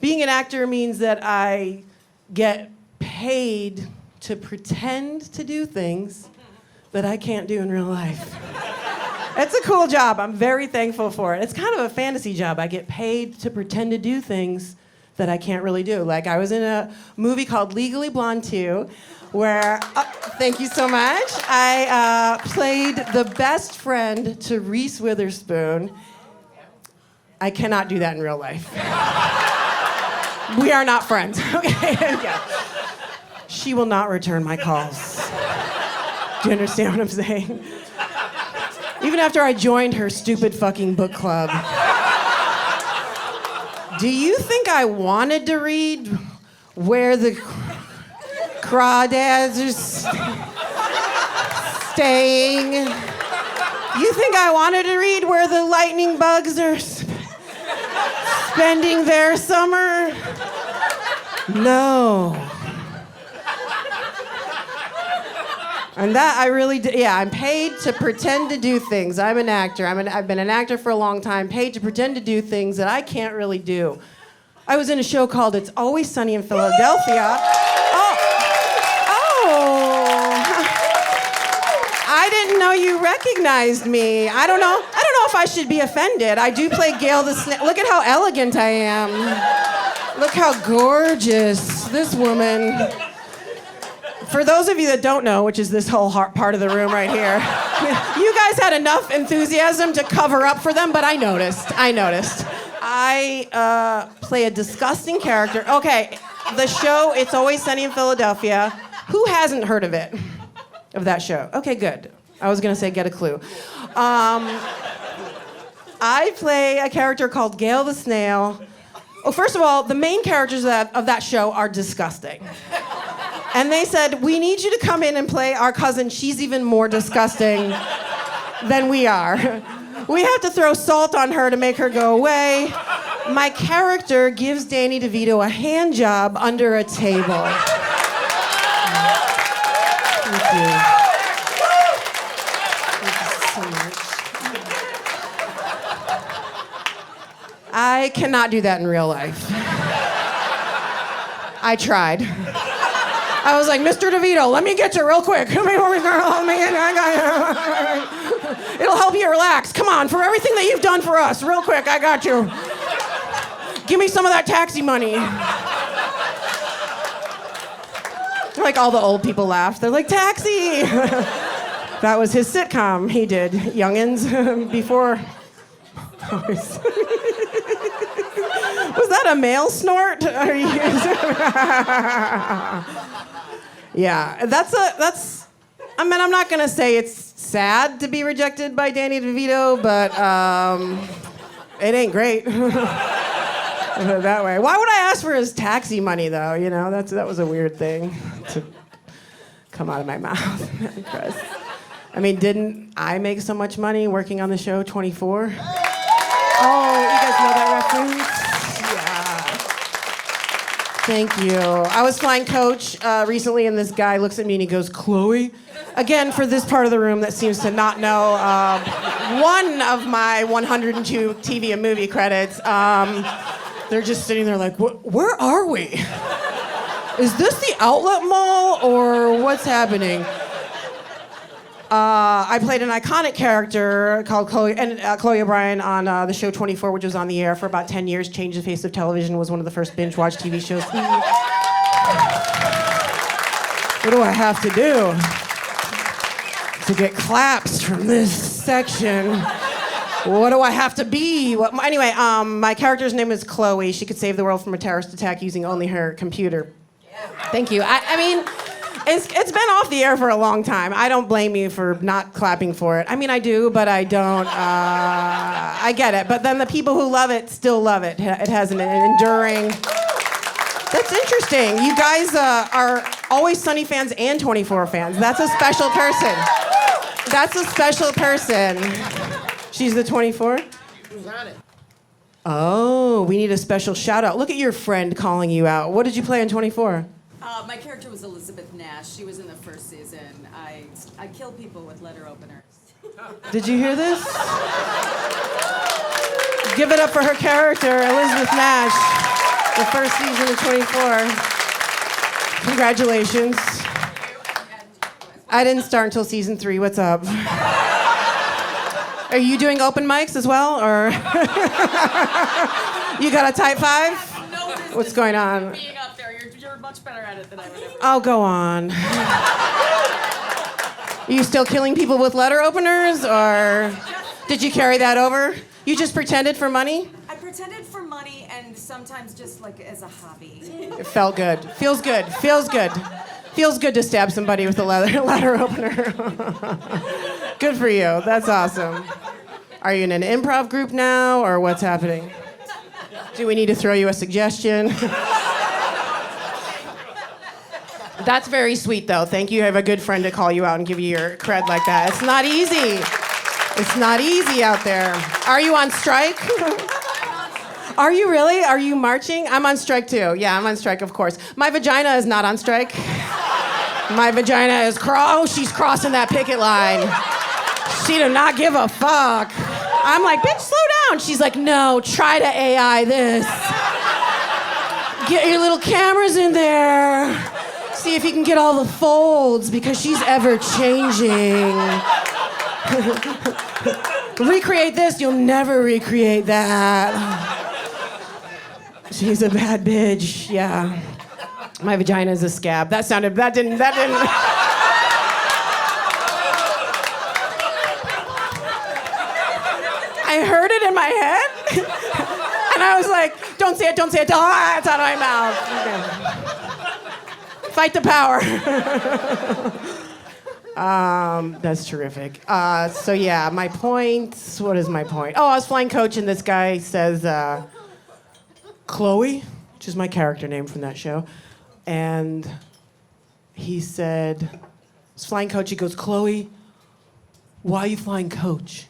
Being an actor means that I get paid to pretend to do things that I can't do in real life. It's a cool job. I'm very thankful for it. It's kind of a fantasy job. I get paid to pretend to do things that I can't really do. Like I was in a movie called Legally Blonde 2, where, thank you so much, I played the best friend to Reese Witherspoon. I cannot do that in real life. We are not friends, okay? Yeah. She will not return my calls. Do you understand what I'm saying? Even after I joined her stupid fucking book club. Do you think I wanted to read Where the Crawdads Are Staying? You think I wanted to read Where the Lightning Bugs Are Spending Their Summer? No. And that I really did. Yeah, I'm paid to pretend to do things. I'm an actor. I've been an actor for a long time, paid to pretend to do things that I can't really do. I was in a show called It's Always Sunny in Philadelphia. I didn't know you recognized me. I don't know if I should be offended. I do play Gail the Snail. Look at how elegant I am. Look how gorgeous this woman. For those of you that don't know, which is this whole part of the room right here, you guys had enough enthusiasm to cover up for them, but I noticed. I play a disgusting character. Okay, the show, It's Always Sunny in Philadelphia. Who hasn't heard of it? Of that show? Okay, good. I was gonna say get a clue. I play a character called Gail the Snail. Oh, first of all, the main characters of that show are disgusting. And they said, we need you to come in and play our cousin. She's even more disgusting than we are. We have to throw salt on her to make her go away. My character gives Danny DeVito a hand job under a table. Thank you. Thank you so much. I cannot do that in real life. I tried. I was like, Mr. DeVito, let me get you real quick. It'll help you relax. Come on, for everything that you've done for us, real quick, I got you. Give me some of that taxi money. Like all the old people laughed. They're like, taxi. That was his sitcom he did, Youngins, before. Was that a male snort? Are you... Yeah, that's. I mean, I'm not gonna say it's sad to be rejected by Danny DeVito, but it ain't great. That way. Why would I ask for his taxi money, though? You know, that was a weird thing to come out of my mouth. I mean, didn't I make so much money working on the show 24? Oh, you guys know that reference? Thank you. I was flying coach recently, and this guy looks at me and he goes, Chloe? Again, for this part of the room that seems to not know one of my 102 TV and movie credits, they're just sitting there like, where are we? Is this the outlet mall, or what's happening? I played an iconic character called Chloe O'Brien on the show 24, which was on the air for about 10 years, changed the face of television, was one of the first binge-watched TV shows. What do I have to do to get claps from this section? What do I have to be? Anyway, my character's name is Chloe. She could save the world from a terrorist attack using only her computer. Thank you. I mean... It's been off the air for a long time. I don't blame you for not clapping for it. I mean, I do, but I don't. I get it. But then the people who love it still love it. It has an enduring... That's interesting. You guys are Always Sunny fans and 24 fans. That's a special person. That's a special person. She's the 24? Who's on it? Oh, we need a special shout out. Look at your friend calling you out. What did you play on 24? My character was Elizabeth Nash. She was in the first season. I kill people with letter openers. Did you hear this? Give it up for her character, Elizabeth Nash. The first season of 24. Congratulations. I didn't start until season 3. What's up? Are you doing open mics as well, or you got a type 5? No business. What's going on? Being up there, you're much better at it than I would have. Oh, go on. Are you still killing people with letter openers, or did you carry that over? You just pretended for money? I pretended for money and sometimes just like as a hobby. It felt good. Feels good. Feels good. Feels good to stab somebody with a letter opener. Good for you. That's awesome. Are you in an improv group now, or what's happening? Do we need to throw you a suggestion? That's very sweet, though. Thank you. I have a good friend to call you out and give you your cred like that. It's not easy. It's not easy out there. Are you on strike? Are you really? Are you marching? I'm on strike, too. Yeah, I'm on strike, of course. My vagina is not on strike. My vagina is she's crossing that picket line. She do not give a fuck. I'm like, bitch, slow down. She's like, no, try to AI this. Get your little cameras in there. See if you can get all the folds, because she's ever changing. Recreate this, you'll never recreate that. She's a bad bitch, yeah. My vagina is a scab. That didn't. I heard it in my head, and I was like, don't say it, it's out of my mouth. Okay. Fight the power. That's terrific. So yeah, my point, what is my point? Oh, I was flying coach, and this guy says, Chloe, which is my character name from that show, and he said, I was flying coach, he goes, Chloe, why are you flying coach?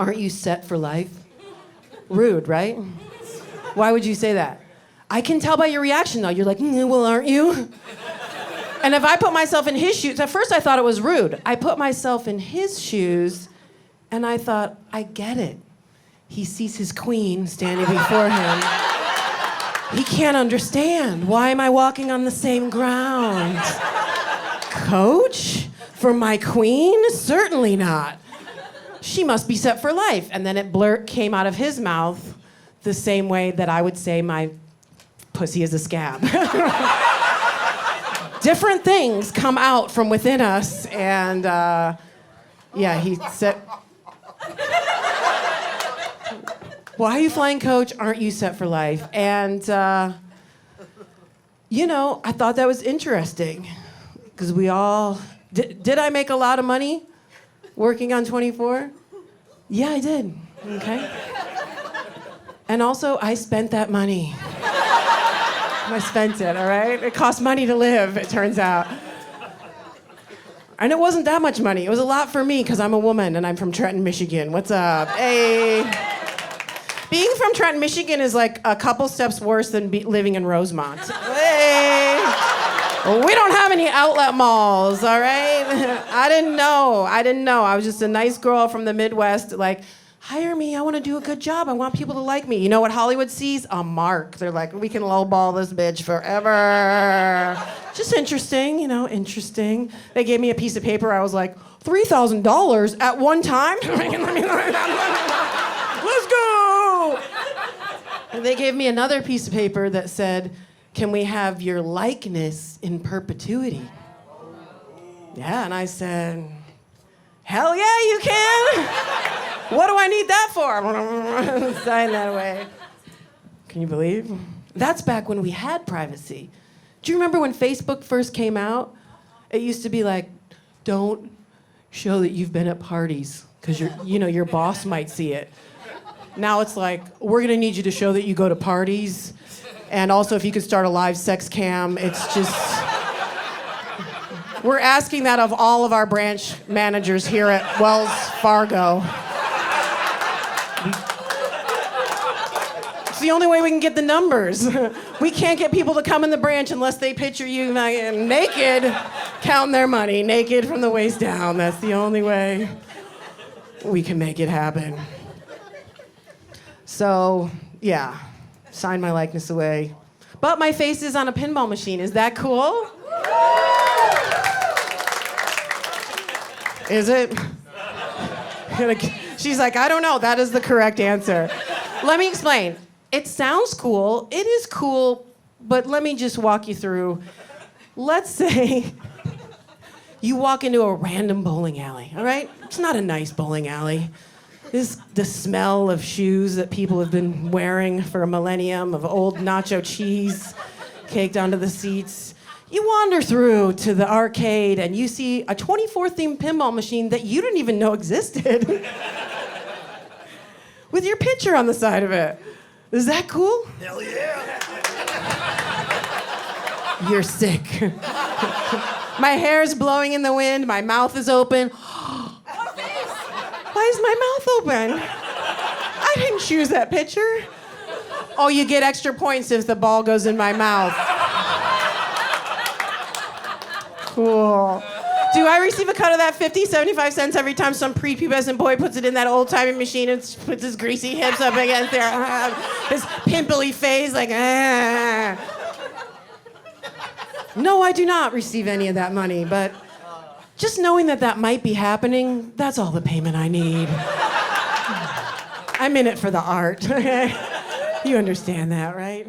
Aren't you set for life? Rude, right? Why would you say that? I can tell by your reaction, though. You're like, well, aren't you? And if I put myself in his shoes, at first I thought it was rude. I put myself in his shoes, and I thought, I get it. He sees his queen standing before him. He can't understand. Why am I walking on the same ground? Coach? For my queen? Certainly not. She must be set for life. And then it came out of his mouth the same way that I would say my pussy is a scab. Different things come out from within us, and yeah, he said, why are you flying coach? Aren't you set for life? And, you know, I thought that was interesting, because we all, did I make a lot of money working on 24? Yeah, I did, okay? And also, I spent that money. I spent it, all right? It costs money to live, it turns out. And it wasn't that much money. It was a lot for me, because I'm a woman and I'm from Trenton, Michigan. What's up? Hey. Being from Trenton, Michigan is like a couple steps worse than living in Rosemont. Hey. We don't have any outlet malls, all right? I didn't know. I was just a nice girl from the Midwest, like, hire me, I want to do a good job. I want people to like me. You know what Hollywood sees? A mark. They're like, we can lowball this bitch forever. Just interesting, you know, interesting. They gave me a piece of paper. I was like, $3,000 at one time? Let's go! And they gave me another piece of paper that said, can we have your likeness in perpetuity? Yeah, and I said, hell yeah, you can! What do I need that for? Sign that away. Can you believe? That's back when we had privacy. Do you remember when Facebook first came out? It used to be like, don't show that you've been at parties, because your boss might see it. Now it's like, we're gonna need you to show that you go to parties, and also if you could start a live sex cam. It's just, we're asking that of all of our branch managers here at Wells Fargo. It's the only way we can get the numbers. We can't get people to come in the branch unless they picture you naked, counting their money, naked from the waist down. That's the only way we can make it happen. So, yeah. sign my likeness away. But my face is on a pinball machine. Is that cool? Is it? She's like, I don't know. That is the correct answer. Let me explain. It sounds cool. It is cool, but let me just walk you through. Let's say you walk into a random bowling alley, all right? It's not a nice bowling alley. This the smell of shoes that people have been wearing for a millennium, of old nacho cheese caked onto the seats. You wander through to the arcade and you see a 24-themed pinball machine that you didn't even know existed with your picture on the side of it. Is that cool? Hell yeah. You're sick. My hair's blowing in the wind, my mouth is open. Why is my mouth open? I didn't choose that picture. Oh, you get extra points if the ball goes in my mouth. Cool. Do I receive a cut of that 50, 75 cents every time some prepubescent boy puts it in that old-timey machine and puts his greasy hips up against his pimply face like, No, I do not receive any of that money, but just knowing that that might be happening, that's all the payment I need. I'm in it for the art. You understand that, right?